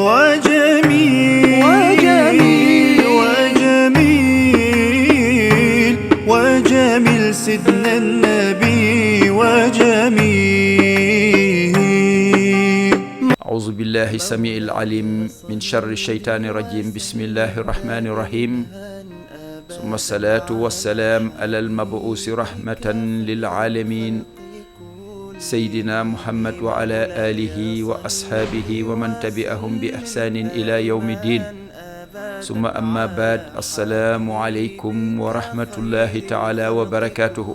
وجميل سيدنا النبي وجميل. أعوذ بالله السميع العليم من شر الشيطان الرجيم. بسم الله الرحمن الرحيم. ثم الصلاة والسلام على المبعوث رحمة للعالمين سيدنا محمد وعلى آله وأصحابه ومن تبعهم بإحسان إلى يوم الدين. ثم أما بعد، السلام عليكم ورحمة الله تعالى وبركاته.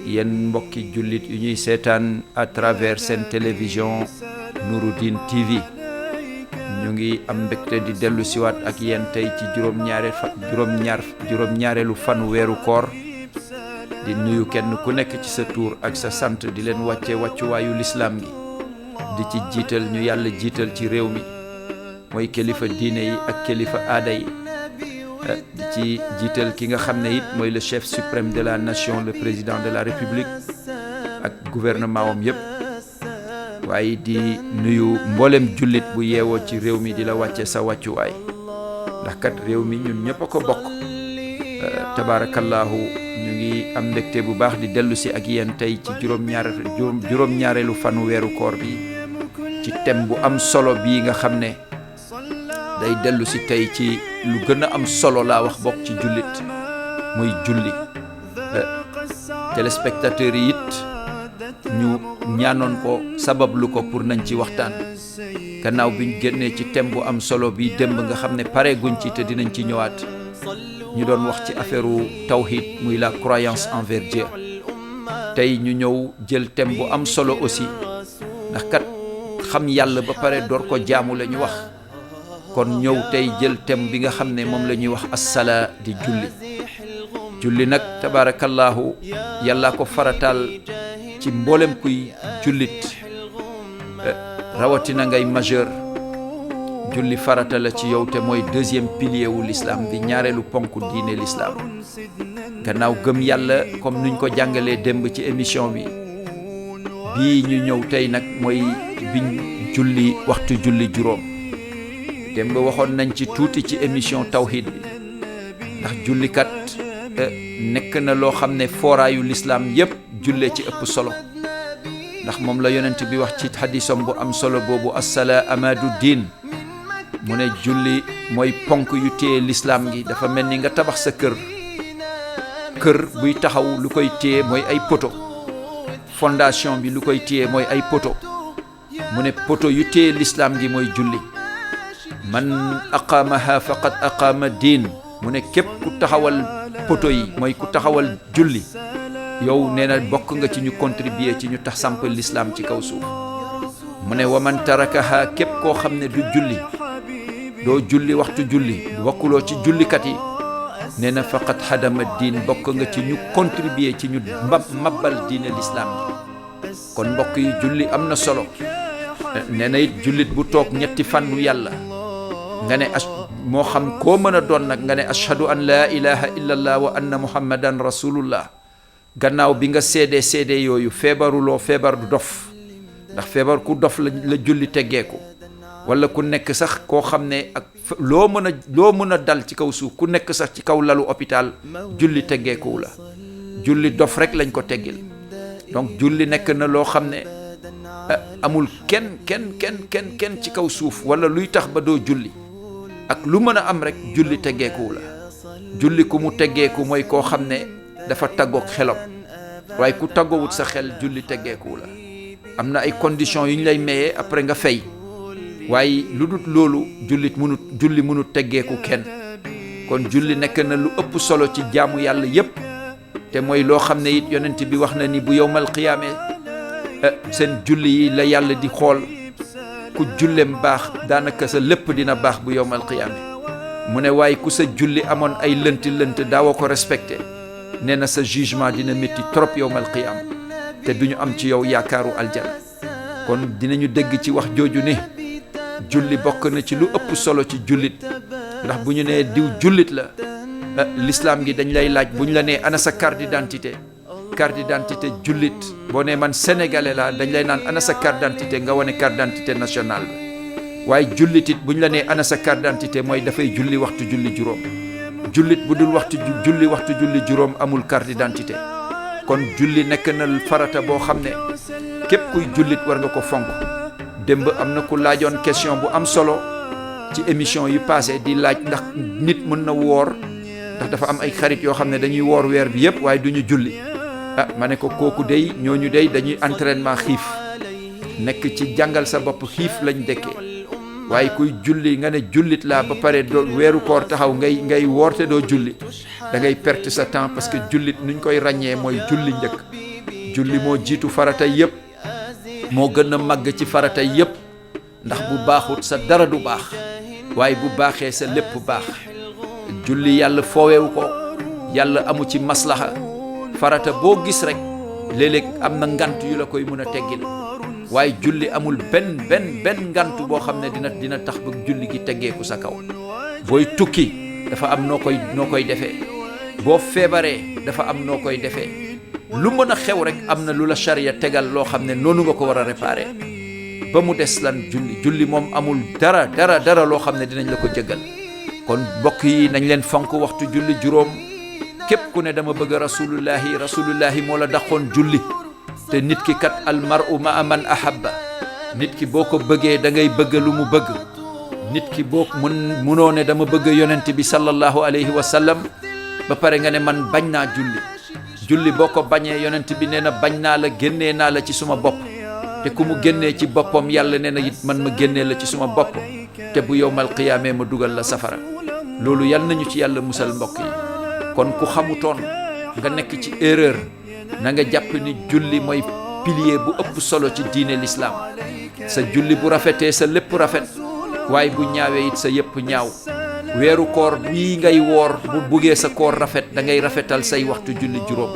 yéen mbokki jullit yu ñuy seetaan à travers seen télévision Nouroudine TV, ñu ngi am mbégte di dellu siwaat ak yéen tey ci juróom-ñaareelu fanu weeru koor, di nuyu kenn ku nekk ci sa tur ak sa sant, di leen wàcce wàccuwaayu lislaam gi, di ci jiital ñu yàlla jiital ci réew mi mooy kilifa diine yi ak kilifa aada yi, di ci jiital ki nga xam ne it mooy le chef suprême de la nation, le président de la république ak gouvernement wam yëpp, waaye di nuyu mboolem jullit bu yeewoo ci réew mi di la wàcce sa wàccuwaay, ndax kat réew mi ñun ñëpp a ko bokk. Tabaarakallaahu ñu ngi am mbégte bu baax di dellu si ak yéen tey ci juróom-ñaareelu fanu weeru koor bi, ci thème bu am solo bii nga xam ne day dellu si tey ci lu gën a am solo laa wax bokk ci jullit, muy julli. Téléspectateurs yi it ñu ñaanoon ko, sabablu ko pour nañ ci waxtaan gannaaw bi ñu génnee ci thème bu am solo bi démb nga xam ne pare guñ ci te dinañ ci ñëwaat. ñu doon wax ci affaire tawhid, muy la croyance envers Dieu. tey ñu ñëw jël thème bu am solo aussi, ndax kat xam yàlla ba pare door ko jaamu la ñu wax. kon ñëw tey jël thème bi nga xam ne moom la ñuy wax assalaa, di julli. julli nag tabaarakallaahu yàllaa ko farataal ci mboolem kuy jullit, rawatina ngay majeur. julli farata la ci yow te mooy deuxième pilier wu l'islam, di ñaareelu ponk diine l'islam. gannaaw gëm yàlla comme nuñ ko jàngalee démb ci émission bi, bii ñu ñëw tey nag mooy biñ julli waxtu julli juróom. démb waxoon nañ ci tuuti ci émission tawhid bi, ndax jullikat nekk na loo xam ne fooraayu l'islam yépp jullee ci ëpp solo, ndax moom la yonent bi wax ci hadisam bu am solo boobu, assalaa amaadu diin. mu ne julli mooy ponk yu téye l'islam gi. dafa mel ni nga tabax sa kër buy taxaw, lu koy téye mooy ay poto. fondation bi lu koy téye mooy ay poto. mu ne poto yu téye l'islam gi mooy julli. man aqaamaha faqad aqaama diin. mu ne képp ku taxawal poto yi, mooy ku taxawal julli, yow nee na bokk nga ci ñu contribuer ci ñu tax samp l'islam ci kaw suuf. mu ne wa man tarakaha, képp koo xam ne du julli, doo julli waxtu julli, bokkuloo ci jullikat yi, nee na faqat hadama diin, bokk nga ci ñu contribuer ci ñu mabbal diine l'islam bi. kon mbokk yi, julli am na solo. nee na it jullit bu toog ñetti fànnu yàlla, nga ne moo xam koo mën a doon nag, nga ne ashhadu an laa ilaha illallah wa anna muhammadan rasulullah. gannaaw bi nga seede yooyu, feebaruloo feebar du dof, ndax feebar ku dof la julli teggeeku, wala ku nekk sax koo xam ne ak loo mën a dal ci kaw suuf, ku nekk sax ci kaw lalu hôpital, julli teggeekuwu la. julli dof rek lañ ko teggil. donc julli nekk na loo xam ne amul kenn ci kaw suuf wala luy tax ba doo julli, ak lu mën a am rek julli teggeekuwu la. julli ku mu teggeeku mooy koo xam ne dafa taggoog xelam, waaye ku taggoowut sa xel julli teggeekuwu la. am na ay conditions yu ñu lay mayee après nga fay, waaye lu dul loolu julli mënut teggeeku kenn. kon julli nekk na lu ëpp solo ci jaamu yàlla yépp, te mooy loo xam ne it yonent bi wax na ni bu yowmal qiyaame seen julli yi la yàlla di xool. ku jullem baax daanaka sa lépp dina baax bu yowmal qiyaame. mu ne waaye ku sa julli amoon ay lënt daawoo ko respecté, nee na sa jugement dina métti trop yowmal qiyaam, te duñu am ci yow yaakaaru aljana. kon dinañu dégg ci wax jooju ne julli bokk na ci lu ëpp solo ci jullit, ndax bu ñu nee diw jullit la, l'islam gi dañ lay laaj, bu ñu la nee ana sa carte d'identité jullit, boo nee man sénégalais la, dañ lay naan ana sa carte d'identité, nga wane carte d'identité nationale bi. waaye jullit it buñ la nee ana sa carte d'identité mooy dafay julli waxtu julli juróom. jullit bu dul waxtu julli juróom amul carte d'identité. kon julli nekk na farata boo xam ne képp kuy jullit war nga ko fonk. démb am na ku laajoon question bu am solo ci émission yi passé di laaj ndax nit mën na woor ndax dafa am ay xarit yoo xam ne dañuy woor weer bi yëpp waaye duñu julli. ma ne ko kooku day ñooñu day dañuy entraînement xiif nekk ci jàngal sa bopp xiif lañ dekkee waaye kuy julli nga ne jullit laa ba pare doo weeru koor taxaw ngay woor te doo julli da ngay perte sa temps parce que jullit nuñ koy ràññee mooy julli njëkk. julli moo jiitu farata yëpp moo gën a màgg ci farata yëpp ndax bu baaxut sa dara du baax waaye bu baaxee sa lépp baax. julli yàlla foowewu ko yàlla amu ci maslaha farata boo gis rek léeg-léeg am na ngant yu la koy mën a teggil waaye julli amul benn ngant boo xam ne dina tax ba julli gi teggeeku sa kaw. booy tukki dafa am noo koy defee boo feebaree dafa am noo koy defee lu mën a xew rek am na lu la charia tegal loo xam ne noonu nga ko war a réparer ba mu des lan julli moom amul dara loo xam ne dinañ la ko jëggal. kon mbokk yi nañ leen fonk waxtu julli juróom. képp ku ne dama bëgg rasulullahi moo la daqoon julli te nit ki kat al mar'u ma'a man ahabba. nit ki boo ko bëggee da ngay bëgg lu mu bëgg. nit ki boo munoo ne dama bëgg yonent bi sallallahu alayhi wa sallam ba pare nga ne man bañ naa julli boo ko bañee yonent bi nee na bañ naa la génnee naa la ci suma bopp te ku mu génnee ci boppam yàlla nee na it man ma génnee la ci suma bopp te bu yowmal qiyaamee ma dugal la safara. loolu yal nañu ci yàlla musal mbokk yi. kon ku xamutoon nga nekk ci erreur na nga jàpp ni julli mooy pilier bu ëpp solo ci diine l'islam. sa julli bu rafetee sa lépp rafet waaye bu ñaawee it sa yëpp ñaaw. weeru koor bii ngay woor bu buggee sa koor rafet da ngay rafetal say waxtu julli juróom.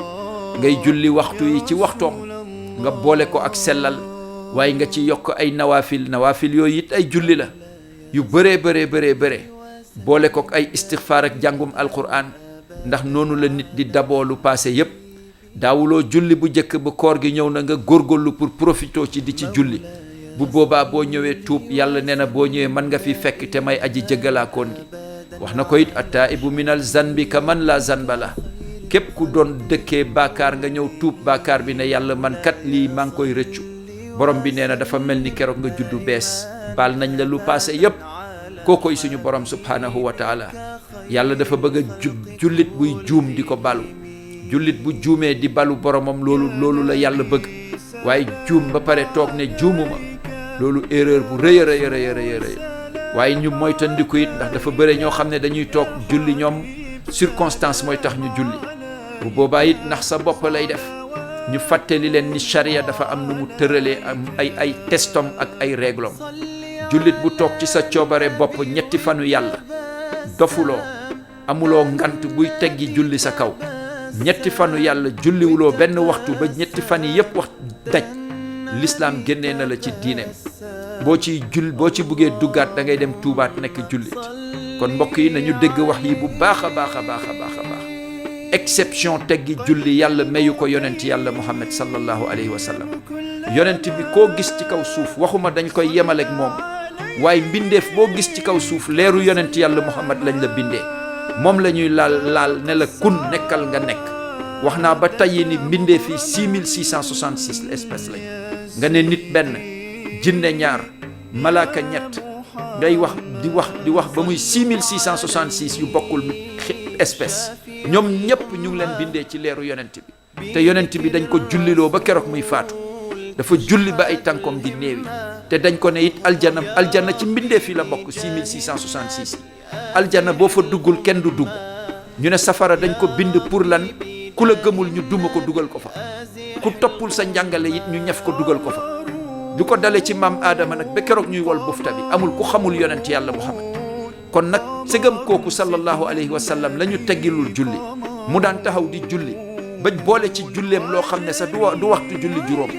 ngay julli waxtu yi ci waxtoom nga boole ko ak sellal waaye nga ci yokk ay nawaafil yooyu it ay julli la yu bëree boole ko ay istixfaar ak jàngum alquran. ndax noonu la nit di daboo lu passé yépp daawuloo julli bu njëkk ba koor gi ñëw na nga góorgóorlu pour profitoo ci di ci julli bu boobaa boo ñëwee tuub yàlla nee na boo ñëwee mën nga fi fekk te may aji jëggalaakoon gi. wax na ko it attaibu minal zanbi ka man la zanba la. képp ku doon dëkkee baakaar nga ñëw tuub baakaar bi ne yàlla man kat lii maa ngi koy rëccu borom bi nee na dafa mel ni keroog nga juddu bees baal nañ la lu passé yépp. kookoy suñu borom subhanahu wa taala. yàlla dafa bëgg a jullit buy juum di ko balu. jullit bu juumee di balu boromam loolu la yàlla bëgg waaye juum ba pare toog ne juumuma loolu erreur bu rëy waaye ñu moytandiku it ndax dafa bëre ñoo xam ne dañuy toog julli ñoom circonstance mooy tax ñu julli bu boobaa it ndax sa bopp lay def. ñu fàttali leen ni charia dafa am nu mu tëralee am ay testom ak ay réglom. jullit bu toog ci sa coobare bopp ñetti fanu yàlla dofuloo amuloo ngant buy teggi julli sa kaw ñetti fanu yàlla julliwuloo benn waxtu ba ñetti fan yi yëpp wax daj l'islam génnee na la ci diineem. boo ci buggee duggaat da ngay dem tuubaat nekk jullit. kon mbokk yi nañu dégg wax yi bu baax a baax. exception teggi julli yàlla mayu ko yonent yàlla Muhammad sallallahu alayhi wa sallam. yonent bi koo gis ci kaw suuf waxuma dañ koy yemaleeg moom waaye mbindeef boo gis ci kaw suuf leeru yonent yàlla Muhammad lañ la bindee moom la ñuy laal ne la kun nekkal nga nekk. wax naa ba tey ni mbindeef yi 6666 espèces lañ nga ne nit benn jinne ñaar malaaka ñett ngay wax di wax ba muy 6666 yu bokkul espèce ñoom ñëpp ñu ngi leen bindee ci leeru yonent bi te yonent bi dañ ko julliloo ba keroog muy faatu. dafa julli ba ay tànkoom di néewi te dañ ko ne it aljana ci mbindeef yi la bokk 6666 aljana boo fa duggul kenn du dugg. ñu ne safara dañ ko bind pour lan ku la gëmul ñu duma ko dugal ko fa ku toppul sa njàngale it ñu ñef ko dugal ko fa. du ko dale ci maam aadama nag ba keroog ñuy wol bufta bi amul ku xamul yonent yàlla Muhammad. kon nag sëgam kooku sallallahu alayhi wa sallam la ñu teggilul julli mu daan taxaw di julli ba boole ci julleem loo xam ne sax du waxtu julli juróom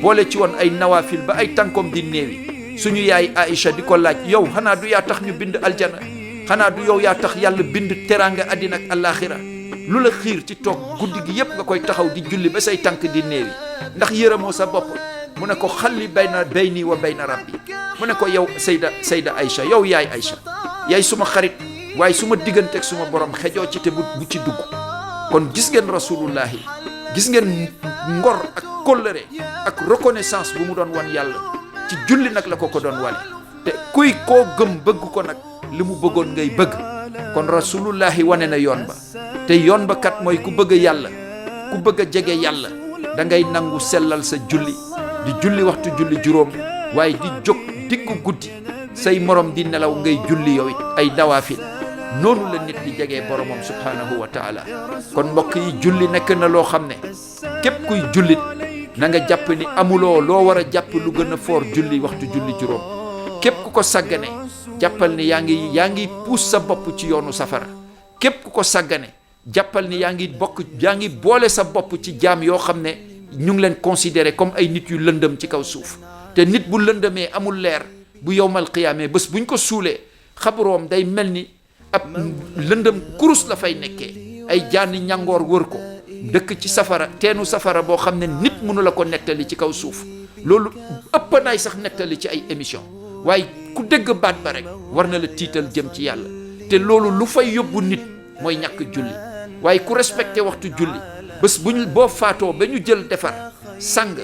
boole ci woon ay nawaafil ba ay tànkoom di néewi. suñu yaay Aïcha di ko laaj yow xanaa du yaa tax ñu bind aljana xanaa du yow yaa tax yàlla bind teraanga àddina ak àllaaxira lu la xiir ci toog guddi gi yépp nga koy taxaw di julli ba say tànk di néewi ndax yërëmoo sa bopp. mu ne ko xalli bayni wa bayna rabbi mu ne ko yow Sayda Aïcha yow yaay Aïcha yaay suma xarit waaye suma digganteeg suma borom xejoo ci te bu ci dugg. kon gis ngeen rasulullahi gis ngeen ngor ak kóllëre ak reconnaissance bu mu doon wan yàlla ci julli nag la ko doon wane te kuy koo gëm bëgg ko nag li mu bëggoon ngay bëgg. kon rasulullahi wane na yoon ba te yoon ba kat mooy ku bëgg yàlla ku bëgg a jege yàlla da ngay nangu sellal sa julli di julli waxtu julli juróom waaye di jóg diggu guddi say morom di nelaw ngay julli yow it ay nawaafil noonu la nit di jegee boromam subhanahu wa taala. kon mbokk yi julli nekk na loo xam ne képp kuy jullit na nga jàpp ni amuloo loo war a jàpp lu gën a foor julli waxtu julli juróom. képp ku ko sàggane jàppal ni yaa ngi puus sa bopp ci yoonu safara. képp ku ko sàggane jàppal ni yaa ngi boole sa bopp ci jaam yoo xam ne ñu ngi leen considéré comme ay nit yu lëndëm ci kaw suuf. te nit bu lëndëmee amul leer bu yowmal qiyaamee bés buñ ko suulee xabroom day mel ni ab lëndëm kurus la fay nekkee ay jaani ñangoor wër ko dëkk ci safara teenu safara boo xam ne nit mënu la ko nettali ci kaw suuf. loolu ëpp naay sax nettali ci ay émission waaye ku dégg baat ba rek war na la tiital jëm ci yàlla te loolu lu fay yóbbu nit mooy ñàkk julli. waaye ku respecté waxtu julli bés boo faatoo ba ñu jël defar sang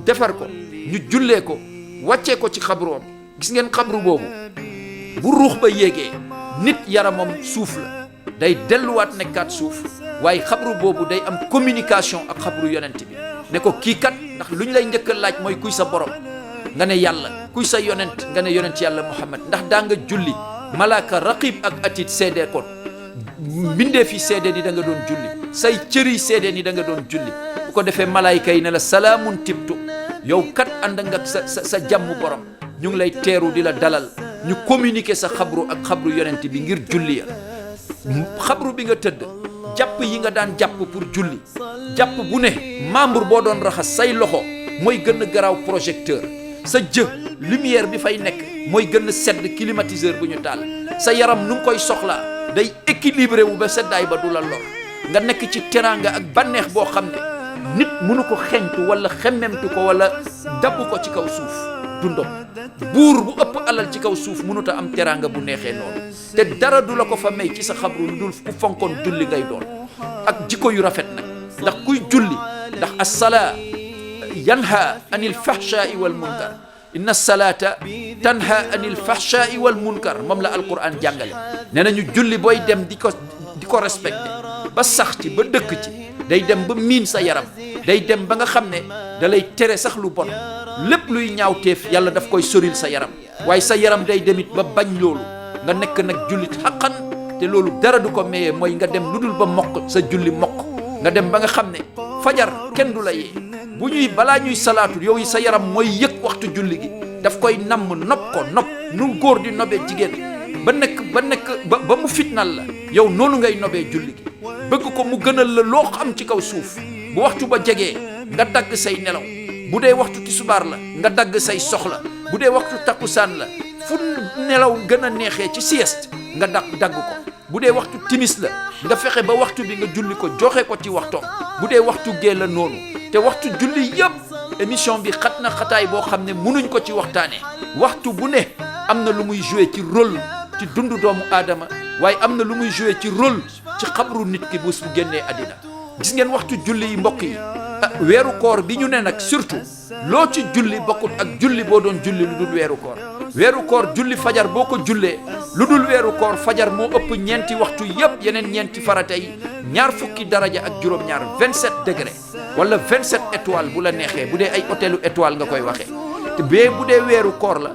defar ko ñu jullee ko wàccee ko ci xabroom gis ngeen xabru boobu bu ruux ba yéegee nit yaramam suuf la day delluwaat nekkaat suuf waaye xabru boobu day am communication ak xabru yonent bi ne ko kii kat ndax lu ñu lay njëkk a laaj mooy kuy sa borom nga ne yàlla kuy sa yonent nga ne yonent yàlla Muhammad ndax daa nga julli malaaka raqib ak atit seede ko mbindee fi seede ni da nga doon julli say cëri seede ni da nga doon julli bu ko defee malaayka yi ne la salaamun tibtu yow kat ànd nga sa jàmm borom ñu ngi lay teeru di la dalal ñu communiquer sa xabru ak xabru yonent bi ngir julli ya xabru bi nga tëdd jàpp yi nga daan jàpp pour julli jàpp bu ne membre boo doon raxas say loxo mooy gën a garaaw projecteur sa jë lumière bi fay nekk mooy gën a sedd climatiseur bu ñu taal sa yaram nu ngi koy soxlaa day équilibré wu ba seddaay ba du la lor nga nekk ci teraanga ak bànneex boo xam ne nit mënu ko xeñtu wala xemmemtu ko wala dabb ko ci kaw suuf dundam buur bu ëpp alal ci kaw suuf mënut a am teraanga bu neexee noonu te dara du la ko fa may ci sa xabru lu dul ku fonkoon julli ngay doon ak jikko yu rafet nag ndax kuy julli ndax as-salaa yanha anil fahshaai wal munkar inna salata tanha anil fahshaai wal munkar moom la alquran jàngale nee nañu julli booy dem di ko respecté ba sax ci ba dëkk ci day dem ba miin sa yaram day dem ba nga xam ne da lay tere sax lu bon lépp luy ñaawteef yàlla daf koy soril sa yaram waaye sa yaram day demit ba bañ loolu nga nekk nag jullit xaqan te loolu dara du ko mayee mooy nga dem lu dul ba mokk sa julli mokk nga dem ba nga xam ne fajar kenn du la yee bu ñuy balaa ñuy salaatu yow sa yaram mooy yëg waxtu julli gi daf koy namm nopp nu góor di nobee jigéen ba mu fitnal la yow noonu ngay nobee julli gi bëgg ko mu gënal la loo xam ci kaw suuf bu waxtu ba jegee nga dagg say nelaw bu dee waxtu tisbaar la nga dagg say soxla bu dee waxtu takkusaan la fu nelaw gën a neexee ci sieste nga dagg ko bu dee waxtu timis la nga fexe ba waxtu bi nga julli ko joxe ko ci waxtoom bu dee waxtu gee la noonu te waxtu julli yëpp émission bi xat na xataay boo xam ne mënuñ ko ci waxtaanee waxtu bu ne am na lu muy joué ci rôle ci dundu doomu aadama waaye am na lu muy joué ci rôle ci xabru nit ki bés bu génnee àddina gis ngeen waxtu julli yi mbokk yi weeru koor bi ñu ne nag surtout loo ci julli bokkut ak julli boo doon julli lu dul weeru koor julli fajar boo ko jullee lu dul weeru koor fajar moo ëpp ñeenti waxtu yëpp yeneen ñeenti farata yi ñaar fukki daraja ak juróom-ñaar 27 degré wala 27 étoiles bu la neexee bu dee ay hôtelu étoile nga koy waxee te bee bu dee weeru koor la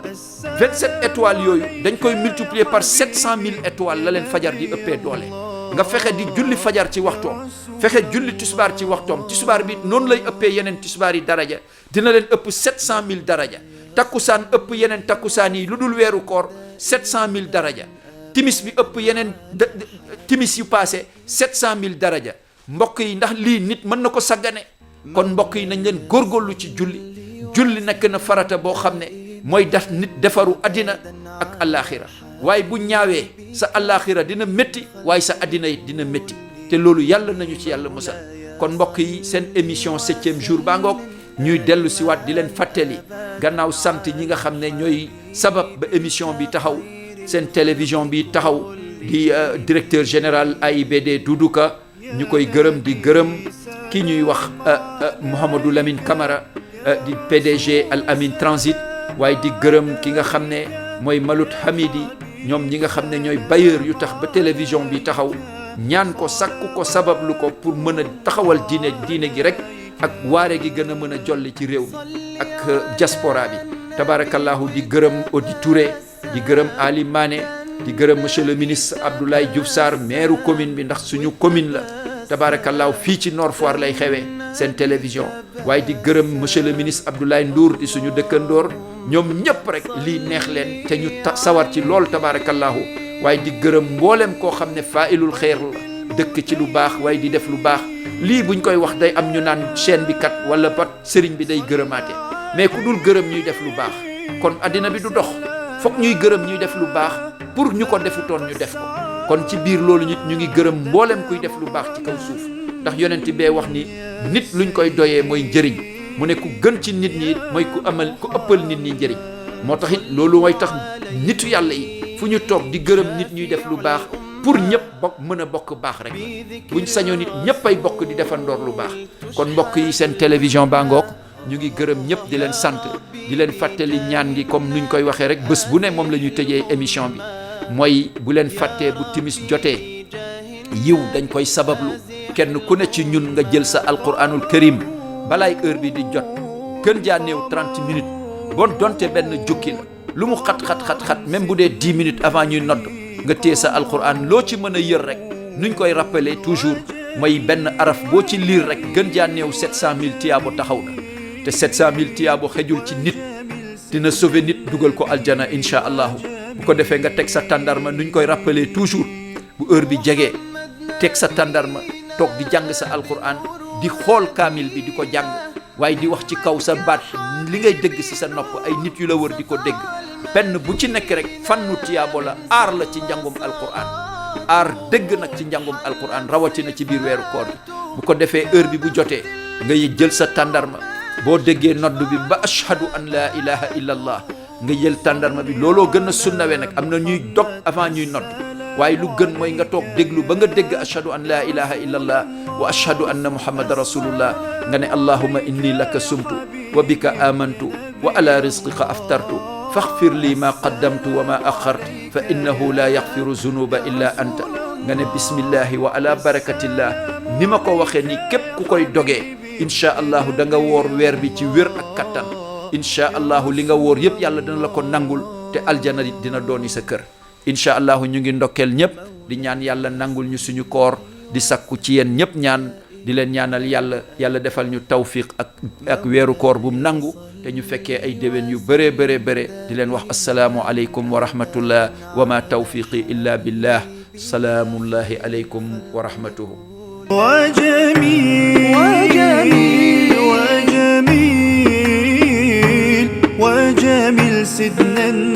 27 étoiles yooyu dañ koy multiplier par 700 000 étoiles la leen fajar di ëppee doole nga fexe di julli fajar ci waxtoom fexe julli tisbaar ci waxtoom tisbaar bi noonu lay ëppee yeneen tisbaar yi daraja dina leen ëpp 700 000 daraja takkusaan ëpp yeneen takkusaan yi lu dul weeru koor 700 000 daraja timis bi ëpp yeneen timis yu passé 700 000 daraja mbokk yi ndax lii nit mën na ko saggane kon mbokk yi nañ leen góorgóorlu ci julli nekk na farata boo xam ne mooy def nit defaru addina ak allaaxira waaye bu ñaawee sa allaaxira dina métti waaye sa addina it dina métti te loolu yàlla nañu ci yàlla musal kon mbokk yi seen émission 7e jour baa ngoog ñuy dellu si waat di leen fàttali gannaaw sant ñi nga xam ne ñooy sabab ba émission bi taxaw seen télévision bi taxaw di directeur général AIBD Doudou Ka ñu koy gërëm di gërëm ki ñuy wax Mouhamadou Lamine Camara di PDG Al Amin Transit waaye di gërëm ki nga xam ne mooy Malout Hamidi ñoom ñi nga xam ne ñooy bailleur yu tax ba télévision bi taxaw ñaan ko sakku ko sabablu ko pour mën a taxawal diine gi rek ak waare gi gën a mën a jolli ci réew mi ak diaspora bi tabarakallahu di gërëm Odi Touré di gërëm Ali Mané di gërëm monsieur le ministre Abdoulaye Diouf Sarr maire commune bi ndax suñu commune la tabarakallahu fii ci Nord Foire lay xewee seen télévision waaye di gërëm monsieur le ministre Abdoulaye Ndour di suñu dëkkandoor ñoom ñëpp rek lii neex leen te ñu sawar ci lool tabarakallahu waaye di gërëm mboolem koo xam ne faailul xeer la dëkk ci lu baax waaye di def lu baax lii buñ koy wax day am ñu naan chaîne bi kat wala pat sëriñ bi day gërëmaate mais ku dul gërëm ñuy def lu baax kon addina bi du dox foog ñuy gërëm ñuy def lu baax pour ñu ko defutoon ñu def ko kon ci biir loolu nit ñu ngi gërëm mboolem kuy def lu baax ci kaw suuf ndax yonent bee wax ni nit luñ koy doyee mooy njëriñ mu ne ku gën ci nit ñi mooy ku ëppal nit ñi njëriñ moo tax it loolu mooy tax nitu yàlla yi fu ñu toog di gërëm nit ñuy def lu baax pour ñëpp mën a bokk baax rek la buñ sañoo nit ñëpp ay bokk di defandoor lu baax kon mbokk yi seen télévision baa ngoog ñu ngi gërëm ñëpp di leen sant di leen fàttali ñaan gi comme nuñ koy waxee rek bés bu ne moom la ñuy tëjee émission bi mooy bu leen fàttee bu timis jotee yiw dañ koy sabablu kenn ku ne ci ñun nga jël sa alquranul karim balaay heure bi di jot gën jaa néew 30 minutes bon donte benn jukki la lu mu xat même bu dee 10 minutes avant ñuy nodd nga téye sa alquran loo ci mën a yër rek nuñ koy rappeler toujours mooy benn araf boo ci liir rek gën jaa néew 700000 tiyaabo taxaw na te 700000 tiyaabo xejul ci nit dina sauver nit dugal ko aljana incha allahu bu ko defee nga teg sa tàndarma nuñ koy rappeler toujours bu heure bi jegee teg sa tàndarma toog di jàng sa alquran di xool kaamil bi di ko jàng waaye di wax ci kaw sa baat li ngay dégg ci sa nopp ay nit yu la wër di ko dégg benn bu ci nekk rek fannu tiyaabo la aar la ci njàngum alquran aar dégg nag ci njàngum alquran rawatina ci biir weeru koor bi bu ko defee heure bi bu jotee ngay jël sa tàndarma boo déggee nodd bi ba ashhadu an la ilaha illa allah nga jël tàndarma bi looloo gën a sunnawe nag am na ñuy dog avant ñuy nodd waaye lu gën mooy nga toog déglu ba nga dégg ashhadu an la ilaha illa allah wa ashhadu anna muhammadan rasulullah nga ne allahumma inni laka sumtu wa bika amantu wa ala rizqika aftartu faghfir li ma qaddamtu wa ma akhartu fa innahu la yaghfiru zunuba illa anta nga ne bismillahi wa ala barakatillah ni ma ko waxee ni képp ku koy dogee incha allahu da nga woor weer bi ci wér ak kattan incha allahu li nga woor yëpp yàlla dina la ko nangul te aljana dina dooni sa kër incha allahu ñu ngi ndokkeel ñëpp di ñaan yàlla nangul ñu suñu koor di sakku ci yéen ñëpp ñaan di leen ñaanal yàlla defal ñu tawfiq ak weeru koor bu mu nangu te ñu fekkee ay déwén yu bëree di leen wax assalaamu aleykum wa rahmatullah wa ma tawfiqi illa billah salaamullahi aleykum wa rahmatuhu وجميل وجميل سيدنا